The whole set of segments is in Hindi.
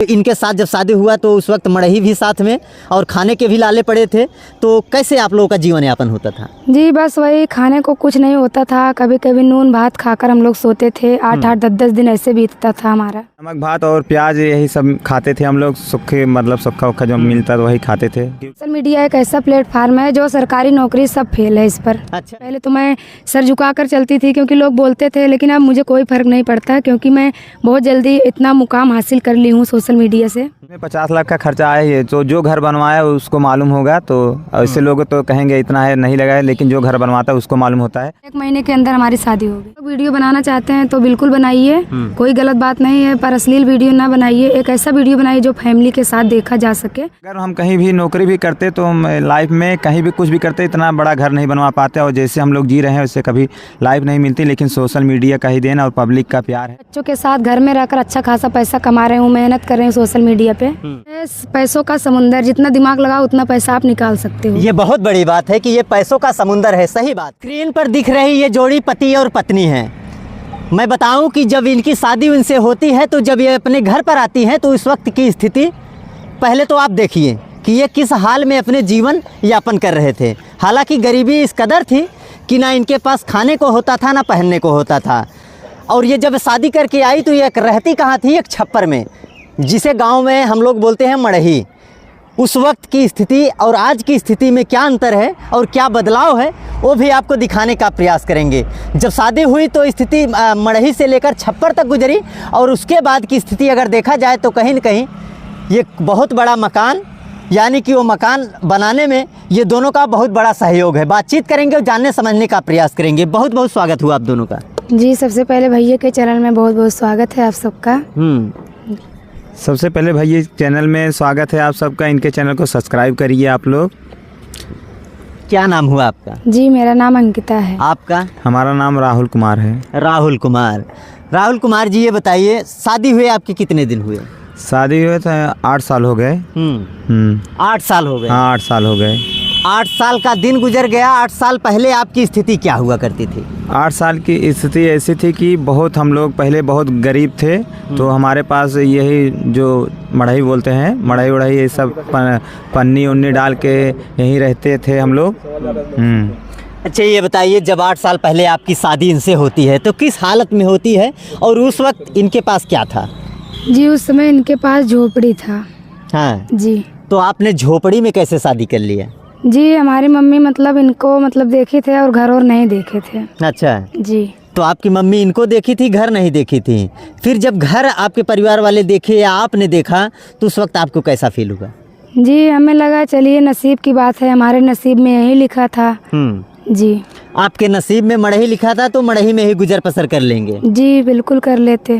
इनके साथ जब शादी हुआ तो उस वक्त मड़ही भी साथ में और खाने के भी लाले पड़े थे, तो कैसे आप लोगों का जीवन यापन होता था? जी बस वही, खाने को कुछ नहीं होता था, कभी कभी नून भात खाकर हम लोग सोते थे। 8-8 10-10 दिन ऐसे बीतता था हमारा। नमक भात और प्याज यही सब खाते थे हम लोग, सूखे मतलब सूखा उखा जो मिलता था वही खाते थे। सोशल मीडिया एक ऐसा प्लेटफार्म है जो सरकारी नौकरी सब फेल है इस पर। अच्छा। पहले तो मैं सर झुका कर चलती थी क्योंकि लोग बोलते थे, लेकिन अब मुझे कोई फर्क नहीं पड़ता क्योंकि मैं बहुत जल्दी इतना मुकाम हासिल कर ली हूँ सोशल मीडिया से। 50 लाख का खर्चा आया है, तो जो घर बनवाया उसको मालूम होगा। तो ऐसे लोग तो कहेंगे इतना है नहीं लगा है, लेकिन जो घर बनवाता है उसको मालूम होता है। 1 महीने के अंदर हमारी शादी होगी। वीडियो बनाना चाहते हैं तो बिल्कुल बनाइए, कोई गलत बात नहीं है, पर अश्लील वीडियो ना बनाइए। एक ऐसा वीडियो बनाइए जो फैमिली के साथ देखा जा सके। अगर हम कहीं भी नौकरी भी करते तो हम लाइफ में कहीं भी कुछ भी करते इतना बड़ा घर नहीं बनवा पाते, और जैसे हम लोग जी रहे हैं उससे कभी लाइफ नहीं मिलती। लेकिन सोशल मीडिया का ही देन और पब्लिक का प्यार है। बच्चों के साथ घर में रहकर अच्छा खासा पैसा कमा रहे हूँ, मेहनत कर रहे हैं सोशल मीडिया पे। पैसों का समुंदर, जितना दिमाग लगाओ उतना पैसा आप निकाल सकते हो। ये बहुत बड़ी बात है कि ये पैसों का समुंदर है। सही बात। स्क्रीन पर दिख रही ये जोड़ी पति और पत्नी है। मैं बताऊं कि जब इनकी शादी उनसे होती है तो जब ये अपने घर पर आती हैं तो उस वक्त की स्थिति पहले तो आप देखिए कि ये किस हाल में अपने जीवन यापन कर रहे थे। हालांकि गरीबी इस कदर थी कि ना इनके पास खाने को होता था ना पहनने को होता था। और ये जब शादी करके आई तो ये रहती कहाँ थी? एक छप्पर में, जिसे गांव में हम लोग बोलते हैं मड़ही। उस वक्त की स्थिति और आज की स्थिति में क्या अंतर है और क्या बदलाव है वो भी आपको दिखाने का प्रयास करेंगे। जब शादी हुई तो स्थिति मड़ही से लेकर छप्पर तक गुजरी, और उसके बाद की स्थिति अगर देखा जाए तो कहीं न कहीं ये बहुत बड़ा मकान, यानी कि वो मकान बनाने में ये दोनों का बहुत बड़ा सहयोग है। बातचीत करेंगे और जानने समझने का प्रयास करेंगे। बहुत बहुत स्वागत हुआ आप दोनों का। जी सबसे पहले भैया के चैनल में बहुत बहुत स्वागत है आप सबका। सबसे पहले भाई चैनल में स्वागत है आप सबका। इनके चैनल को सब्सक्राइब करिए आप लोग। क्या नाम हुआ आपका? जी मेरा नाम अंकिता है। आपका? हमारा नाम राहुल कुमार है। राहुल कुमार। राहुल कुमार जी, ये बताइए शादी हुए आपके कितने दिन हुए? शादी हुए थे 8 साल हो गए। 8 साल हो गए। हाँ 8 साल हो गए। 8 साल का दिन गुजर गया। 8 साल पहले आपकी स्थिति क्या हुआ करती थी? 8 साल की स्थिति ऐसी थी कि बहुत हम लोग पहले बहुत गरीब थे। तो हमारे पास यही जो मड़ही बोलते हैं, मड़ही उड़ही ये सब पन्नी उन्नी डाल के यहीं रहते थे हम लोग। अच्छा ये बताइए, जब 8 साल पहले आपकी शादी इनसे होती है तो किस हालत में होती है और उस वक्त इनके पास क्या था? जी उस समय इनके पास झोपड़ी था। हाँ जी। तो आपने झोपड़ी में कैसे शादी कर लिया? जी हमारी मम्मी इनको देखे थे और घर और नहीं देखे थे। अच्छा जी। तो आपकी मम्मी इनको देखी थी, घर नहीं देखी थी। फिर जब घर आपके परिवार वाले देखे या आपने देखा तो उस वक्त आपको कैसा फील हुआ? जी हमें लगा चलिए नसीब की बात है, हमारे नसीब में यही लिखा था। जी। आपके नसीब में मड़ही लिखा था तो मड़ही में ही गुजर बसर कर लेंगे। जी बिल्कुल कर लेते।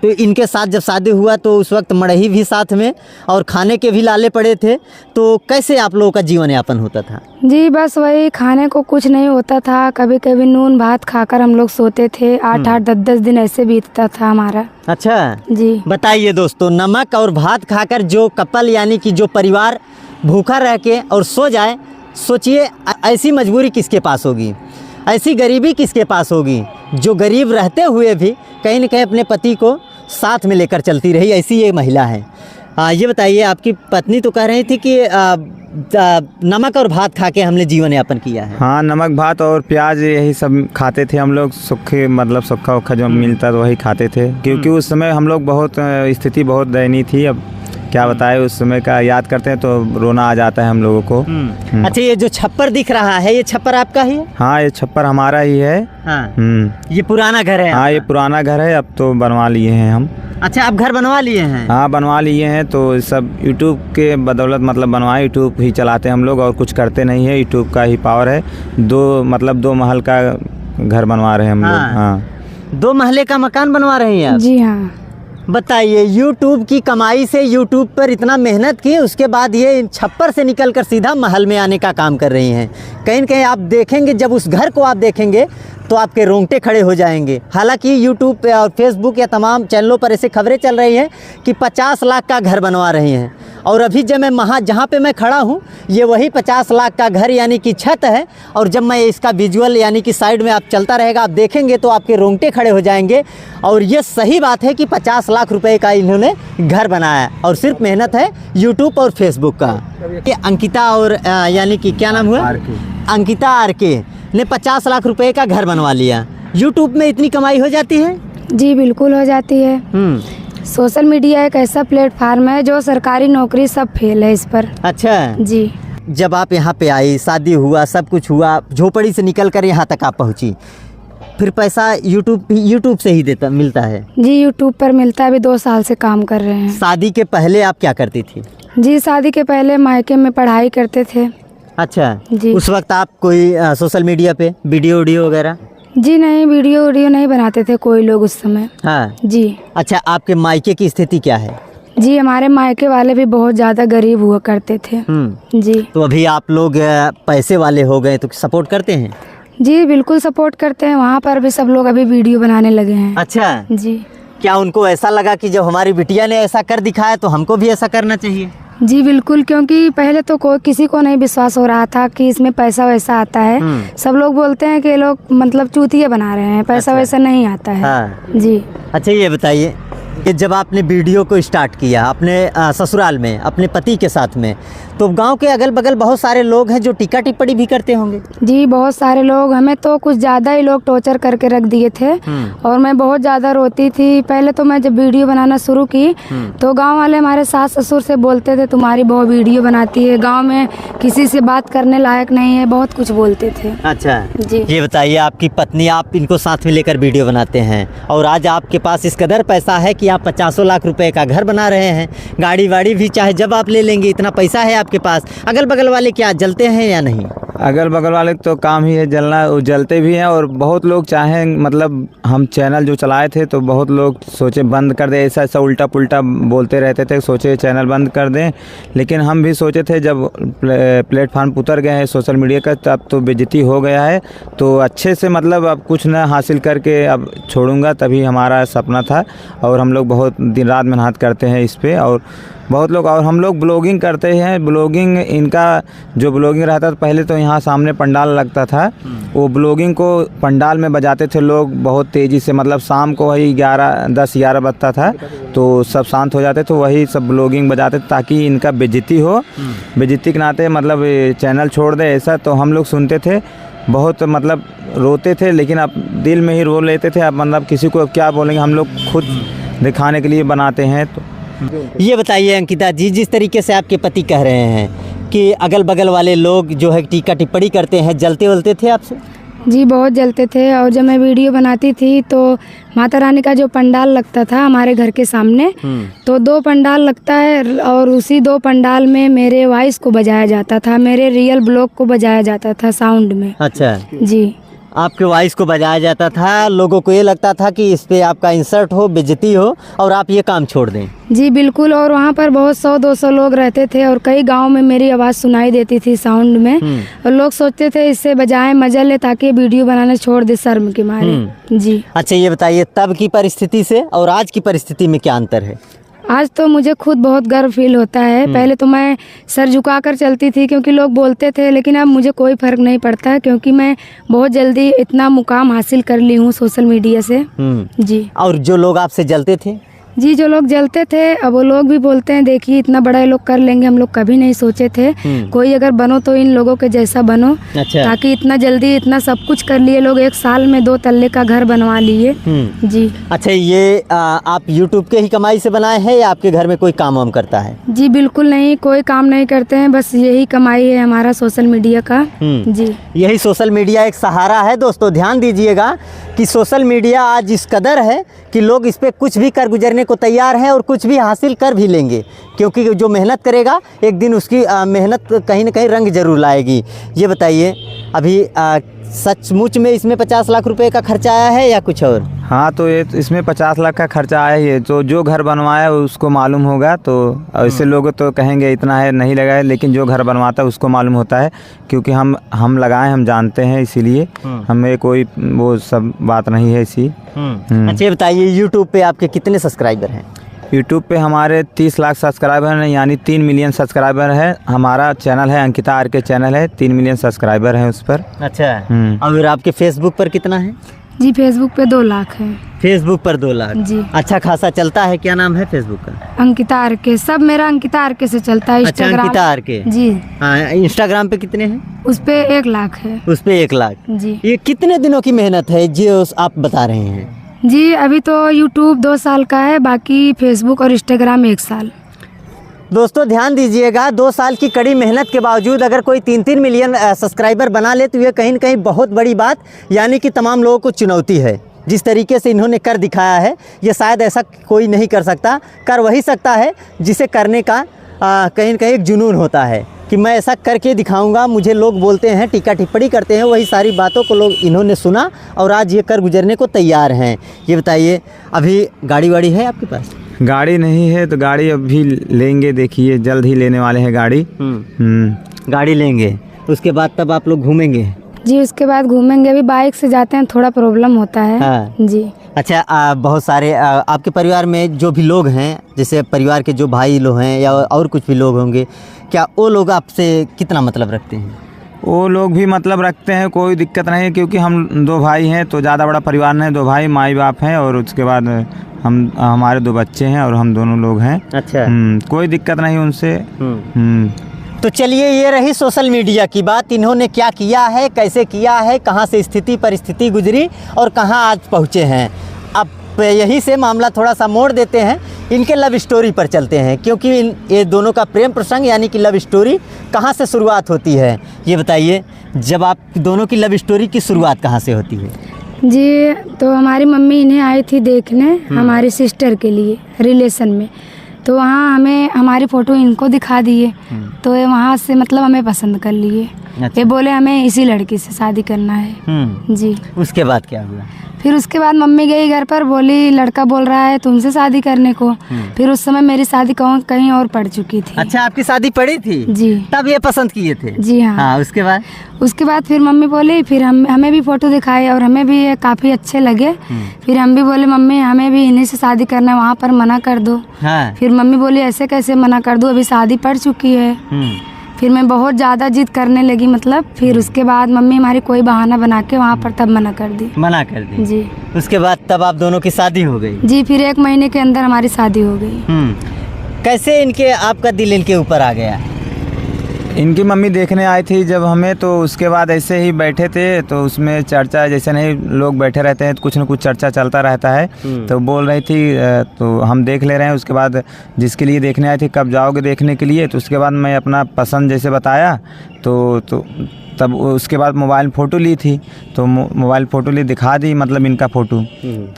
तो इनके साथ जब शादी हुआ तो उस वक्त मड़ही भी साथ में और खाने के भी लाले पड़े थे, तो कैसे आप लोगों का जीवन यापन होता था? जी बस वही, खाने को कुछ नहीं होता था, कभी कभी नून भात खाकर हम लोग सोते थे। 8-8 10-10 दिन ऐसे बीतता था हमारा। अच्छा जी। बताइए दोस्तों, नमक और भात खाकर जो कपल यानी कि जो परिवार भूखा रह के और सो जाए, सोचिए ऐसी मजबूरी किसके पास होगी, ऐसी गरीबी किसके पास होगी, जो गरीब रहते हुए भी कहीं न कहीं अपने पति को साथ में लेकर चलती रही। ऐसी ये महिला है। ये बताइए, आपकी पत्नी तो कह रही थी कि नमक और भात खा के हमने जीवन यापन किया है। हाँ नमक भात और प्याज यही सब खाते थे हम लोग, सूखे मतलब सूखा उखा जो मिलता था वही खाते थे। क्योंकि उस समय हम लोग बहुत स्थिति बहुत दयनीय थी। अब क्या बताए, उस समय का याद करते हैं तो रोना आ जाता है हम लोगों को। अच्छा ये जो छप्पर दिख रहा है, ये छप्पर आपका ही है? हाँ ये छप्पर हमारा ही है। हाँ। ये पुराना घर है? हाँ ये पुराना घर है, अब तो बनवा लिए हैं हम। अच्छा आप घर बनवा लिए हैं? हाँ बनवा लिए हैं, तो सब यूट्यूब के बदौलत मतलब बनवाए। यूट्यूब ही चलाते हैं हम लोग और कुछ करते नहीं है, यूट्यूब का ही पावर है। 2 महल का घर बनवा रहे हैं हम लोग। हाँ 2 महले का मकान बनवा रहे हैं आप? जी हाँ। बताइए, यूट्यूब की कमाई से यूट्यूब पर इतना मेहनत की, उसके बाद ये छप्पर से निकलकर सीधा महल में आने का काम कर रही हैं। कहीं न कहीं आप देखेंगे, जब उस घर को आप देखेंगे तो आपके रोंगटे खड़े हो जाएंगे। हालांकि यूट्यूब पे और फेसबुक या तमाम चैनलों पर ऐसे खबरें चल रही हैं कि 50 लाख का घर बनवा रही हैं, और अभी जब मैं जहाँ पे मैं खड़ा हूँ ये वही 50 लाख का घर यानी कि छत है। और जब मैं इसका विजुअल यानी कि साइड में आप चलता रहेगा, आप देखेंगे तो आपके रोंगटे खड़े हो जाएंगे। और ये सही बात है कि 50 लाख रुपए का इन्होंने घर बनाया और सिर्फ मेहनत है यूट्यूब और फेसबुक का। ये अंकिता और यानी कि क्या नाम हुआ, अंकिता आरके ने 50 लाख रुपए का घर बनवा लिया। यूट्यूब में इतनी कमाई हो जाती है? जी बिल्कुल हो जाती है। सोशल मीडिया एक ऐसा प्लेटफार्म है जो सरकारी नौकरी सब फेल है इस पर। अच्छा जी। जब आप यहाँ पे आई, शादी हुआ, सब कुछ हुआ, झोपड़ी से निकल कर यहाँ तक आप पहुँची, फिर पैसा यूट्यूब से ही देता मिलता है? जी यूट्यूब पर मिलता है। अभी 2 साल से काम कर रहे हैं। शादी के पहले आप क्या करती थी? जी शादी के पहले मायके में पढ़ाई करते थे। अच्छा जी। उस वक्त आप कोई सोशल मीडिया पे वीडियो वगैरह? जी नहीं, वीडियो नहीं बनाते थे कोई लोग उस समय। हाँ जी। अच्छा, आपके मायके की स्थिति क्या है? जी हमारे मायके वाले भी बहुत ज़्यादा गरीब हुआ करते थे। जी। तो अभी आप लोग पैसे वाले हो गए तो सपोर्ट करते हैं? जी बिल्कुल सपोर्ट करते हैं। वहाँ पर भी सब लोग अभी वीडियो बनाने लगे हैं। अच्छा जी। क्या उनको ऐसा लगा कि जब हमारी बिटिया ने ऐसा कर दिखाया तो हमको भी ऐसा करना चाहिए? जी बिल्कुल, क्योंकि पहले तो किसी को नहीं विश्वास हो रहा था कि इसमें पैसा वैसा आता है। सब लोग बोलते हैं कि ये लोग मतलब चूतिया बना रहे हैं, पैसा वैसा नहीं आता है। हाँ। जी। अच्छा ये बताइए कि जब आपने वीडियो को स्टार्ट किया अपने ससुराल में अपने पति के साथ में, तो गांव के अगल बगल बहुत सारे लोग हैं जो टीका टिप्पणी भी करते होंगे? जी बहुत सारे लोग, हमें तो कुछ ज़्यादा ही लोग टॉर्चर करके रख दिए थे और मैं बहुत ज़्यादा रोती थी। पहले तो मैं जब वीडियो बनाना शुरू की तो गांव वाले हमारे सास ससुर से बोलते थे तुम्हारी बहुत वीडियो बनाती है, गांव में किसी से बात करने लायक नहीं है, बहुत कुछ बोलते थे। अच्छा जी। ये बताइए, आपकी पत्नी, आप इनको साथ में लेकर वीडियो बनाते हैं और आज आपके पास इस कदर पैसा है कि आप 50 लाख रुपए का घर बना रहे हैं, गाड़ी वाड़ी भी चाहे जब आप ले लेंगे, इतना पैसा है आपके पास। अगल बगल वाले क्या जलते हैं या नहीं? अगल बगल वाले तो काम ही है जलना, वो जलते भी हैं। और बहुत लोग चाहें, मतलब हम चैनल जो चलाए थे तो बहुत लोग सोचे बंद कर दे, ऐसा उल्टा पुल्टा बोलते रहते थे, सोचे चैनल बंद कर दें। लेकिन हम भी सोचे थे जब प्लेटफार्म उतर गए हैं सोशल मीडिया का, तब तो बेइज्जती हो गया है, तो अच्छे से मतलब अब कुछ न हासिल करके अब छोड़ूंगा, तभी हमारा सपना था। और हम लोग बहुत दिन रात मेहनत करते हैं इस पर, और बहुत लोग, और हम लोग ब्लॉगिंग करते हैं। ब्लॉगिंग, इनका जो ब्लॉगिंग रहता था पहले तो यहाँ सामने पंडाल लगता था, वो ब्लॉगिंग को पंडाल में बजाते थे लोग बहुत तेज़ी से, मतलब शाम को वही 10-11 बजता था तो सब शांत हो जाते, तो वही सब ब्लॉगिंग बजाते ताकि इनका बेइज्जती हो, बेइज्जती के नाते मतलब चैनल छोड़ दे ऐसा। तो हम लोग सुनते थे, बहुत मतलब रोते थे, लेकिन अब दिल में ही रो लेते थे। अब मतलब किसी को क्या बोलेंगे, हम लोग खुद दिखाने के लिए बनाते हैं। तो ये बताइए अंकिता जी, जिस तरीके से आपके पति कह रहे हैं कि अगल बगल वाले लोग जो है टीका टिप्पणी करते हैं, जलते वलते थे आपसे? जी बहुत जलते थे। और जब मैं वीडियो बनाती थी तो माता रानी का जो पंडाल लगता था हमारे घर के सामने, तो 2 पंडाल लगता है और उसी 2 पंडाल में मेरे वॉइस को बजाया जाता था, मेरे रियल ब्लॉग को बजाया जाता था साउंड में। अच्छा जी। आपके वॉइस को बजाया जाता था, लोगों को ये लगता था कि इस पे आपका इंसर्ट हो, बेइज्जती हो और आप ये काम छोड़ दें? जी बिल्कुल। और वहाँ पर बहुत 100-200 लोग रहते थे और कई गांव में मेरी आवाज़ सुनाई देती थी साउंड में, और लोग सोचते थे इससे बजाय मजा ले ताकि वीडियो बनाना छोड़ दे शर्म के मारे। जी। अच्छा ये बताइए, तब की परिस्थिति से और आज की परिस्थिति में क्या अंतर है? आज तो मुझे खुद बहुत गर्व फील होता है। पहले तो मैं सर झुकाकर चलती थी क्योंकि लोग बोलते थे, लेकिन अब मुझे कोई फर्क नहीं पड़ता है क्योंकि मैं बहुत जल्दी इतना मुकाम हासिल कर ली हूँ सोशल मीडिया से। जी। और जो लोग आपसे जलते थे? जी जो लोग जलते थे अब वो लोग भी बोलते हैं देखिए इतना बड़ा ये लोग कर लेंगे, हम लोग कभी नहीं सोचे थे। कोई अगर बनो तो इन लोगों के जैसा बनो। अच्छा। ताकि इतना जल्दी इतना सब कुछ कर लिए लोग, 1 साल में 2 तल्ले का घर बनवा लिए। जी। अच्छा ये आप यूट्यूब के ही कमाई से बनाए हैं या आपके घर में कोई काम वाम करता है? जी बिल्कुल नहीं, कोई काम नहीं करते हैं, बस यही कमाई है हमारा सोशल मीडिया का। जी। यही सोशल मीडिया एक सहारा है दोस्तों। ध्यान दीजिएगा कि सोशल मीडिया आज इस कदर है कि लोग इस पे कुछ भी कर गुजरने को तैयार हैं और कुछ भी हासिल कर भी लेंगे, क्योंकि जो मेहनत करेगा एक दिन उसकी मेहनत कहीं ना कहीं रंग जरूर लाएगी। ये बताइए, अभी सचमुच में इसमें 50 लाख रुपए का खर्चा आया है या कुछ और? हाँ, तो ये इसमें 50 लाख का खर्चा आया ही है। तो जो घर बनवाया है उसको मालूम होगा, तो ऐसे लोग तो कहेंगे इतना है नहीं लगा है, लेकिन जो घर बनवाता है उसको मालूम होता है, क्योंकि हम लगाए, हम जानते हैं, इसीलिए हमें कोई वो सब बात नहीं है इसी। अच्छा ये बताइए, यूट्यूब पे आपके कितने सब्सक्राइबर हैं? यूट्यूब पे हमारे 30 लाख सब्सक्राइबर हैं, यानी 3 मिलियन सब्सक्राइबर है। हमारा चैनल है अंकिता आर के चैनल है, 3 मिलियन सब्सक्राइबर हैं उस पर। अच्छा। और आपके फेसबुक पर कितना है? जी फेसबुक पे 2 लाख है। फेसबुक पर 2 लाख जी। अच्छा खासा चलता है। क्या नाम है फेसबुक का? अंकिता आर के, सब मेरा अंकिता आर के से चलता है। अच्छा, अंकिता आर के। जी। हाँ, इंस्टाग्राम पे कितने हैं? उस पे 1 लाख है। उस पे 1 लाख। जी। ये कितने दिनों की मेहनत है जो आप बता रहे हैं? जी अभी तो यूट्यूब 2 साल का है, बाकी फेसबुक और इंस्टाग्राम 1 साल। दोस्तों ध्यान दीजिएगा, 2 साल की कड़ी मेहनत के बावजूद अगर कोई 3-3 मिलियन सब्सक्राइबर बना ले तो ये कहीं न कहीं बहुत बड़ी बात, यानी कि तमाम लोगों को चुनौती है। जिस तरीके से इन्होंने कर दिखाया है, ये शायद ऐसा कोई नहीं कर सकता। कर वही सकता है जिसे करने का कहीं न कहीं एक जुनून होता है कि मैं ऐसा करके दिखाऊंगा। मुझे लोग बोलते हैं, टीका टिप्पणी करते हैं, वही सारी बातों को लोग इन्होंने सुना और आज ये कर गुजरने को तैयार हैं। ये बताइए, अभी गाड़ी वाड़ी है आपके पास? गाड़ी नहीं है, तो गाड़ी अभी लेंगे, देखिए जल्द ही लेने वाले हैं गाड़ी। गाड़ी लेंगे, उसके बाद तब आप लोग घूमेंगे? जी उसके बाद घूमेंगे। अभी बाइक से जाते हैं, थोड़ा प्रॉब्लम होता है। हाँ। जी। अच्छा, बहुत सारे आपके परिवार में जो भी लोग हैं, जैसे परिवार के जो भाई लोग हैं या और कुछ भी लोग होंगे, क्या वो लोग आपसे कितना मतलब रखते हैं? वो लोग भी मतलब रखते हैं, कोई दिक्कत नहीं है, क्योंकि हम 2 भाई हैं तो ज़्यादा बड़ा परिवार नहीं, 2 भाई माई बाप हैं और उसके बाद हमारे 2 बच्चे हैं और हम दोनों लोग हैं। अच्छा। कोई दिक्कत नहीं उनसे। तो चलिए, ये रही सोशल मीडिया की बात। इन्होंने क्या किया है, कैसे किया है, कहाँ से स्थिति परिस्थिति गुजरी और कहाँ आज पहुँचे हैं। अब यही से मामला थोड़ा सा मोड़ देते हैं, इनके लव स्टोरी पर चलते हैं, क्योंकि ये दोनों का प्रेम प्रसंग यानी कि लव स्टोरी कहाँ से शुरुआत होती है। ये बताइए, जब आप दोनों की लव स्टोरी की शुरुआत कहाँ से होती है? जी तो हमारी मम्मी इन्हें आई थी देखने, हमारी सिस्टर के लिए रिलेशन में। तो वहाँ हमें हमारी फ़ोटो इनको दिखा दिए, तो ये वहाँ से मतलब हमें पसंद कर लिए। अच्छा। ये बोले हमें इसी लड़की से शादी करना है। जी। उसके बाद क्या हुआ? फिर उसके बाद मम्मी गई घर पर, बोली लड़का बोल रहा है तुमसे शादी करने को। फिर उस समय मेरी शादी कहीं और पड़ चुकी थी। अच्छा, आपकी शादी पड़ी थी? जी। तब ये पसंद किए थे? जी हाँ। हाँ, उसके बाद फिर मम्मी बोली, फिर हमें भी फ़ोटो दिखाए और हमें भी ये काफ़ी अच्छे लगे। फिर हम भी बोले मम्मी हमें भी इन्हीं से शादी करना है, वहाँ पर मना कर दो। हाँ। फिर मम्मी बोली ऐसे कैसे मना कर दूँ, अभी शादी पड़ चुकी है। फिर मैं बहुत ज़्यादा जिद करने लगी, मतलब फिर उसके बाद मम्मी हमारी कोई बहाना बना के वहाँ पर तब मना कर दी। जी। उसके बाद तब आप दोनों की शादी हो गई? जी। फिर 1 महीने के अंदर हमारी शादी हो गई। कैसे आपका दिल इनके ऊपर आ गया? इनकी मम्मी देखने आई थी जब हमें, तो उसके बाद ऐसे ही बैठे थे, तो उसमें चर्चा, जैसे नहीं लोग बैठे रहते हैं तो कुछ न कुछ चर्चा चलता रहता है। तो बोल रही थी, तो हम देख ले रहे हैं। उसके बाद जिसके लिए देखने आए थे, कब जाओगे देखने के लिए, तो उसके बाद मैं अपना पसंद जैसे बताया, तो तब उसके बाद मोबाइल फ़ोटो ली थी, तो मोबाइल फ़ोटो ली, दिखा दी मतलब इनका फ़ोटो।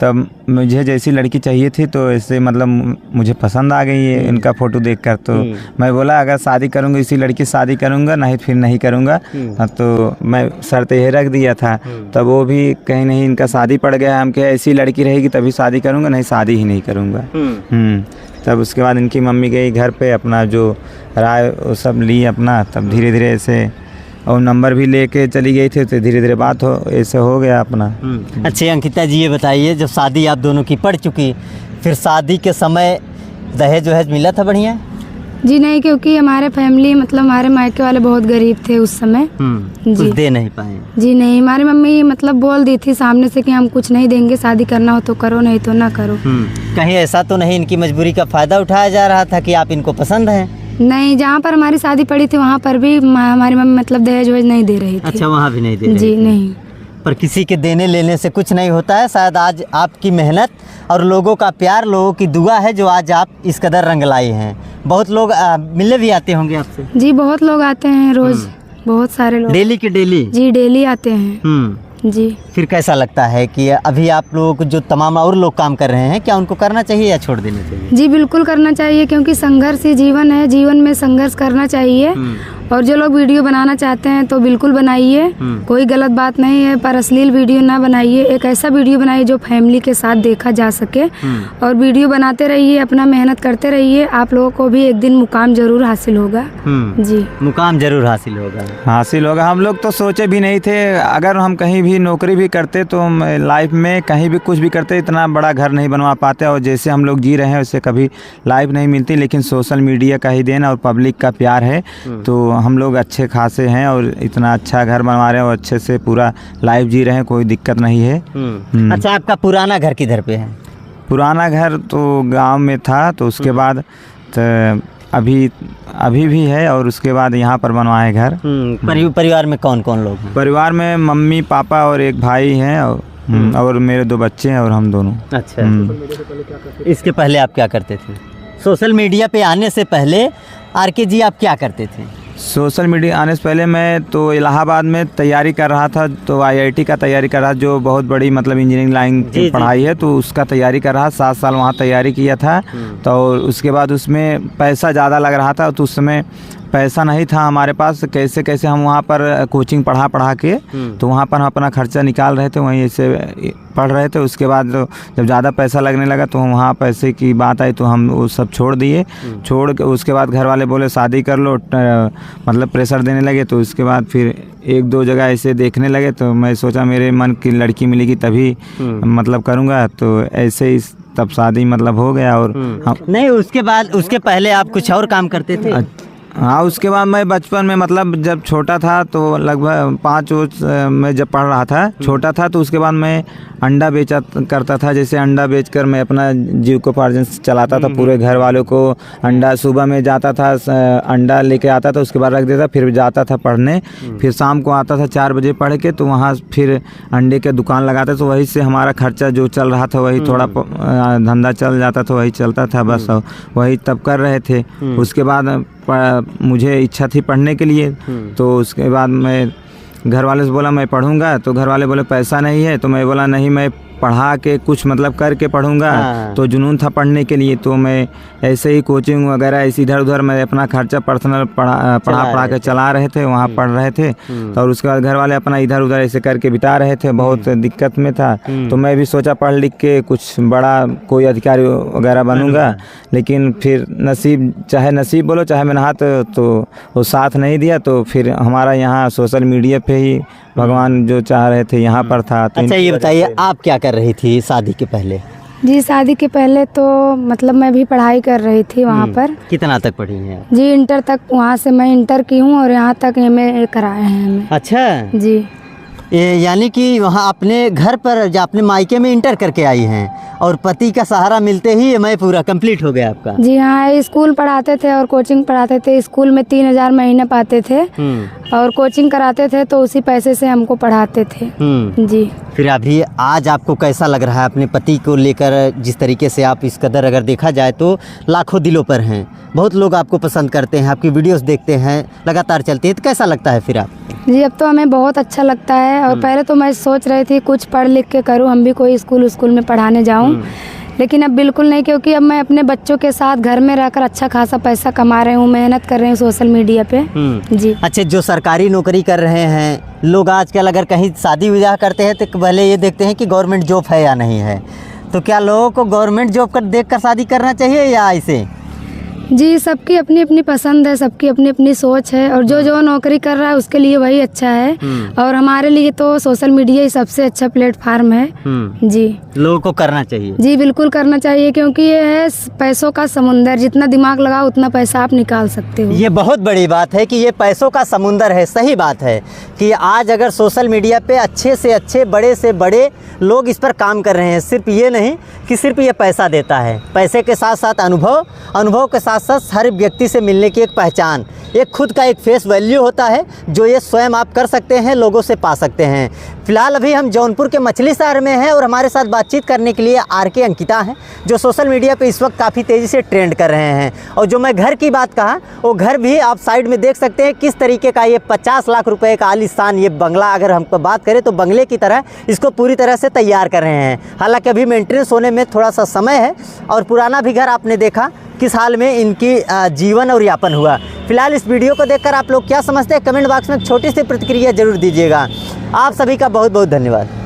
तब मुझे जैसी लड़की चाहिए थी, तो ऐसे मतलब मुझे पसंद आ गई है इनका फ़ोटो देखकर। तो मैं बोला अगर शादी करूँगा इसी लड़की से शादी करूँगा, नहीं फिर नहीं करूँगा। तो मैं शर्त ये रख दिया था। तब वो भी कहीं नहीं, इनका शादी पड़ गया। हम कहे ऐसी लड़की रहेगी तभी शादी करूँगा, नहीं शादी ही नहीं करूँगा। तब उसके बाद इनकी मम्मी गई घर पे, अपना जो राय वो सब ली अपना, तब धीरे धीरे ऐसे और नंबर भी लेके चली गई थी, तो धीरे धीरे बात ऐसे हो गया अपना। अच्छे अंकिता जी, ये बताइए, जब शादी आप दोनों की पड़ चुकी, फिर शादी के समय दहेज वहेज मिला था बढ़िया? जी नहीं, क्योंकि हमारे फैमिली मतलब हमारे मायके वाले बहुत गरीब थे उस समय। कुछ दे नहीं पाए? जी नहीं, हमारी मम्मी मतलब बोल दी थी सामने से कि हम कुछ नहीं देंगे, शादी करना हो तो करो, नहीं तो ना करो। कहीं ऐसा तो नहीं इनकी मजबूरी का फायदा उठाया जा रहा था कि आप इनको पसंद हैं? नहीं, जहाँ पर हमारी शादी पड़ी थी वहाँ पर भी हमारी मम्मी मतलब दहेज वहेज नहीं दे रही थी। अच्छा, वहाँ भी नहीं दे रही? जी नहीं। पर किसी के देने लेने से कुछ नहीं होता है। शायद आज आपकी मेहनत और लोगों का प्यार, लोगों की दुआ है जो आज आप इस कदर रंग लाई हैं। बहुत लोग मिलने भी आते होंगे आपसे? जी बहुत लोग आते हैं रोज, बहुत सारे लोग। डेली के डेली? जी डेली आते हैं। जी। फिर कैसा लगता है कि अभी आप लोग जो तमाम और लोग काम कर रहे हैं, क्या उनको करना चाहिए या छोड़ देना चाहिए? जी बिल्कुल करना चाहिए, क्योंकि संघर्ष ही जीवन है, जीवन में संघर्ष करना चाहिए। और जो लोग वीडियो बनाना चाहते हैं तो बिल्कुल बनाइए, कोई गलत बात नहीं है, पर अश्लील वीडियो ना बनाइए। एक ऐसा वीडियो बनाइए जो फैमिली के साथ देखा जा सके, और वीडियो बनाते रहिए, अपना मेहनत करते रहिए, आप लोगों को भी एक दिन मुकाम जरूर हासिल होगा। जी, मुकाम जरूर हासिल होगा। हम लोग तो सोचे भी नहीं थे, अगर हम कहीं भी नौकरी भी करते तो लाइफ में कहीं भी कुछ भी करते इतना बड़ा घर नहीं बनवा पाते, और जैसे हम लोग जी रहे हैं उससे कभी लाइफ नहीं मिलती। लेकिन सोशल मीडिया का ही देन और पब्लिक का प्यार है, तो हम लोग अच्छे खासे हैं और इतना अच्छा घर बनवा रहे हैं और अच्छे से पूरा लाइफ जी रहे हैं, कोई दिक्कत नहीं है। अच्छा, आपका पुराना घर किधर पे है? पुराना घर तो गांव में था, तो उसके बाद तो अभी भी है, और उसके बाद यहाँ पर बनवाए घर। परिवार में कौन कौन लोग हैं? परिवार में मम्मी पापा और एक भाई हैं, और मेरे 2 बच्चे हैं और हम दोनों। अच्छा, इसके पहले आप क्या करते थे? सोशल मीडिया पे आने से पहले आरके जी आप क्या करते थे? सोशल मीडिया आने से पहले मैं तो इलाहाबाद में तैयारी कर रहा था, तो आईआईटी का तैयारी कर रहा, जो बहुत बड़ी मतलब इंजीनियरिंग लाइन की पढ़ाई है, तो उसका तैयारी कर रहा। 7 साल वहाँ तैयारी किया था। तो उसके बाद उसमें पैसा ज़्यादा लग रहा था, तो उस समय पैसा नहीं था हमारे पास, कैसे कैसे हम वहाँ पर कोचिंग पढ़ा के तो वहाँ पर हम अपना खर्चा निकाल रहे थे, वहीं से पढ़ रहे थे। उसके बाद जब ज़्यादा पैसा लगने लगा तो वहाँ पैसे की बात आई तो हम वो सब छोड़ दिए। छोड़ के उसके बाद घर वाले बोले शादी कर लो, मतलब प्रेशर देने लगे। तो उसके बाद फिर 1-2 जगह ऐसे देखने लगे, तो मैं सोचा मेरे मन की लड़की मिलेगी तभी मतलब करूँगा, तो ऐसे ही तब शादी मतलब हो गया। और नहीं, उसके पहले आप कुछ और काम करते थे? हाँ, उसके बाद मैं बचपन में मतलब जब छोटा था तो लगभग 5 में जब पढ़ रहा था, छोटा था, तो उसके बाद मैं अंडा बेचा करता था। जैसे अंडा बेचकर मैं अपना जीविकोपार्जन चलाता था, पूरे घर वालों को अंडा, सुबह में जाता था अंडा लेके आता था, उसके बाद रख देता, फिर जाता था पढ़ने, फिर शाम को आता था 4 बजे पढ़ के, तो वहाँ फिर अंडे के दुकान लगाते, तो वही से हमारा खर्चा जो चल रहा था वही थोड़ा धंधा चल जाता था, वही चलता था बस, वही तब कर रहे थे। उसके बाद मुझे इच्छा थी पढ़ने के लिए, तो उसके बाद मैं घर वाले से बोला मैं पढ़ूंगा, तो घर वाले बोले पैसा नहीं है, तो मैं बोला नहीं, मैं पढ़ा के कुछ मतलब करके पढ़ूंगा। तो जुनून था पढ़ने के लिए, तो मैं ऐसे ही कोचिंग वगैरह ऐसे इधर उधर मैं अपना खर्चा पर्सनल पढ़ा के चला रहे थे, वहाँ पढ़ रहे थे। और उसके बाद घर वाले अपना इधर उधर ऐसे करके बिता रहे थे, बहुत दिक्कत में था। तो मैं भी सोचा पढ़ लिख के कुछ बड़ा कोई अधिकारी वगैरह बनूंगा, लेकिन फिर नसीब बोलो चाहे मेहनत तो वो साथ नहीं दिया। तो फिर हमारा यहाँ सोशल मीडिया पे ही भगवान जो चाह रहे थे यहाँ पर था। तो अच्छा, ये बताइए आप क्या कर रही थी शादी के पहले? जी, शादी के पहले तो मतलब मैं भी पढ़ाई कर रही थी वहाँ पर। कितना तक पढ़ी हैं? जी, इंटर तक, वहाँ से मैं इंटर की हूँ और यहाँ तक MA कराए हैं हमें। अच्छा जी, यानी कि वहाँ अपने घर पर या अपने मायके में इंटर करके आई हैं और पति का सहारा मिलते ही MA पूरा कंप्लीट हो गया आपका? जी हाँ, स्कूल पढ़ाते थे और कोचिंग पढ़ाते थे। स्कूल में 3000 महीने पाते थे और कोचिंग कराते थे, तो उसी पैसे से हमको पढ़ाते थे। जी, फिर अभी आज आपको कैसा लग रहा है अपने पति को लेकर? जिस तरीके से आप इस कदर अगर देखा जाए तो लाखों दिलों पर हैं, बहुत लोग आपको पसंद करते हैं, आपकी वीडियोस देखते हैं, लगातार चलती है, तो कैसा लगता है फिर आप? जी, अब तो हमें बहुत अच्छा लगता है। और पहले तो मैं सोच रही थी कुछ पढ़ लिख के करूँ, हम भी कोई स्कूल में पढ़ाने जाऊँ, लेकिन अब बिल्कुल नहीं, क्योंकि अब मैं अपने बच्चों के साथ घर में रहकर अच्छा खासा पैसा कमा रही हूँ, मेहनत कर रही हूँ सोशल मीडिया पे। जी, अच्छा, जो सरकारी नौकरी कर रहे हैं लोग आजकल अगर कहीं शादी विवाह करते हैं तो पहले ये देखते हैं कि गवर्नमेंट जॉब है या नहीं है, तो क्या लोगों को गवर्नमेंट जॉब कर देख कर शादी करना चाहिए या ऐसे? जी, सबकी अपनी अपनी पसंद है, सबकी अपनी अपनी सोच है, और जो नौकरी कर रहा है उसके लिए वही अच्छा है। और हमारे लिए तो सोशल मीडिया ही सबसे अच्छा प्लेटफार्म है। जी, लोगों को करना चाहिए। जी, बिल्कुल करना चाहिए, क्योंकि ये है पैसों का समुंदर, जितना दिमाग लगाओ उतना पैसा आप निकाल सकते हो। ये बहुत बड़ी बात है कि ये पैसों का समुंदर है। सही बात है कि आज अगर सोशल मीडिया पे अच्छे से अच्छे, बड़े से बड़े लोग इस पर काम कर रहे हैं, सिर्फ ये नहीं कि सिर्फ ये पैसा देता है, पैसे के साथ साथ अनुभव के साथ साथ हर व्यक्ति से मिलने की एक पहचान, एक खुद का एक फेस वैल्यू होता है, जो ये स्वयं आप कर सकते हैं, लोगों से पा सकते हैं। फिलहाल अभी हम जौनपुर के मछली शहर में हैं और हमारे साथ बातचीत करने के लिए आरके अंकिता हैं, जो सोशल मीडिया पे इस वक्त काफ़ी तेज़ी से ट्रेंड कर रहे हैं। और जो मैं घर की बात कहा, वो घर भी आप साइड में देख सकते हैं किस तरीके का ये 50 लाख रुपए का आलीशान ये बंगला, अगर हमको बात करें तो बंगले की तरह इसको पूरी तरह से तैयार कर रहे हैं। हालांकि अभी मेंटेनेंस होने में थोड़ा सा समय है, और पुराना भी घर आपने देखा किस हाल में इनकी जीवन और यापन हुआ। फिलहाल इस वीडियो को देखकर आप लोग क्या समझते हैं, कमेंट बॉक्स में छोटी सी प्रतिक्रिया जरूर दीजिएगा। आप सभी का बहुत बहुत धन्यवाद।